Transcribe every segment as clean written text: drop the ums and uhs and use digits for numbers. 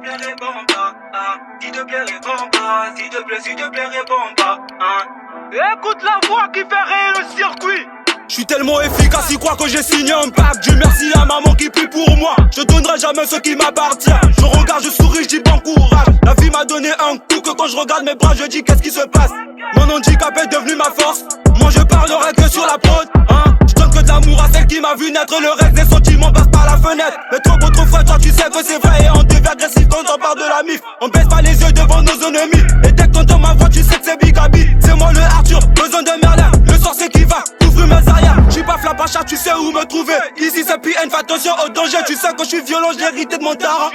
plaît, réponds pas. S'il te plaît, réponds pas. S'il te plaît, réponds pas. Écoute la voix qui fait rire le circuit. J'suis tellement efficace, il croit que j'ai signé un pacte. Dieu merci à maman qui prie pour moi. Je donnerai jamais ce qui m'appartient. Je regarde, je souris, je dis bon courage. La vie m'a donné un coup que quand je regarde mes bras, je dis qu'est-ce qui se passe. Mon handicap est devenu ma force. Moi je parlerai que sur la prod, Je donne que de l'amour à celle qui m'a vu naître. Le reste des sentiments passe par la fenêtre. Mais trop autrefois, toi tu sais que c'est vrai. Et on devient agressif quand on parle de la mif. On baisse pas les yeux devant nos ennemis. Et dès que t'entends ma voix, tu sais que c'est Big Abi. C'est moi le Arthur, besoin de Merlin. Le sorcier qui va ouvrir mes arrières. J'suis pas flapacha, tu sais où me trouver. Ici c'est PN, fais attention au danger. Tu sais quand je suis violent, je l'ai hérité de mon daron.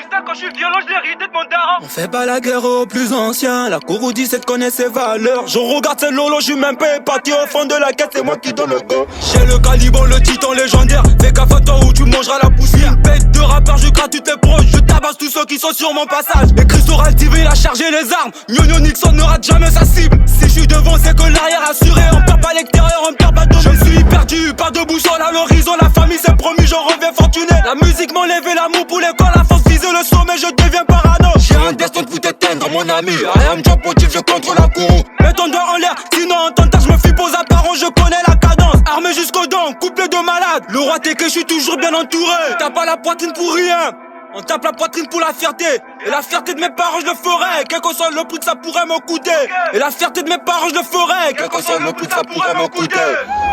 On fait pas la guerre aux plus anciens. La cour ou 17 connaît ses valeurs. Je regarde ces lolos, j'suis même pas épaté. Au fond de la quête, c'est moi qui donne le go. J'ai le calibre, le titan légendaire. Fais gaffe à toi ou tu mangeras la poussière. Bête de rappeur, je gratte tes proches. Je tabasse tous ceux qui sont sur mon passage. Et Christoral TV, il a chargé les armes. Nyonyo Nixon ne rate jamais sa cible. Si je suis devant, c'est que l'arrière assuré. On perd pas l'extérieur, on perd pas de. Je suis perdu, pas de boussole à l'horizon. La famille c'est promis, j'en reviens fortuné. La musique m'enlève l'amour pour l'école. La force viser le sommet, je deviens parano. J'ai un destin de t'éteindre, mon ami. I am job motif, je contre la cour. Mets ton doigt en l'air, sinon en ton tas, je me fuis aux apparences. Je connais la cadence, armé jusqu'aux dents, couple de malades. Le roi t'es que je suis toujours bien entouré. T'as pas la poitrine pour rien. On tape la poitrine pour la fierté. Et la fierté de mes parents je le ferai. Quel que soit le prix que ça pourrait me coûter. Et la fierté de mes parents je le ferai. Quel que soit le prix que ça pourrait me coûter.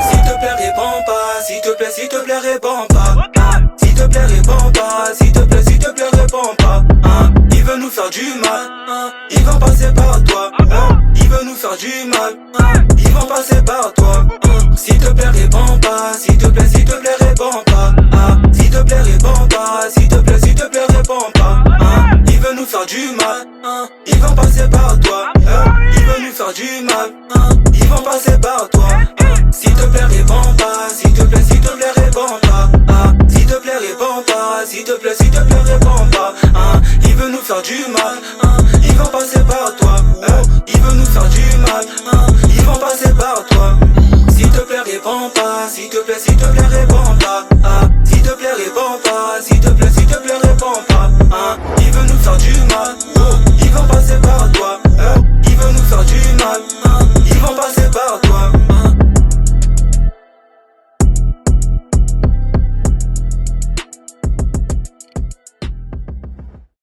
S'il te plaît, réponds pas. S'il te plaît, réponds pas. S'il te plaît, réponds pas. S'il te plaît, réponds pas. Il veut nous faire du mal. Ils vont passer par toi. Il veut nous faire du mal. Ils vont passer par toi. S'il te plaît, réponds pas. S'il te plaît, réponds pas. S'il te plaît, réponds pas. S'il te plaît, réponds pas. Il veut nous faire du mal. Ils vont passer par toi. Il veut nous faire du mal. Ils vont passer par toi. S'il te plaît, réponds pas. S'il te plaît, réponds pas. S'il te plaît, réponds pas. S'il te plaît, réponds pas. Il veut nous faire du mal. Ils vont passer par toi. Il veut nous faire du mal. Ils vont passer par toi. S'il te plaît, réponds pas. S'il te plaît, réponds pas. S'il te plaît, réponds pas. S'il te plaît, réponds pas. Il veut nous faire du mal.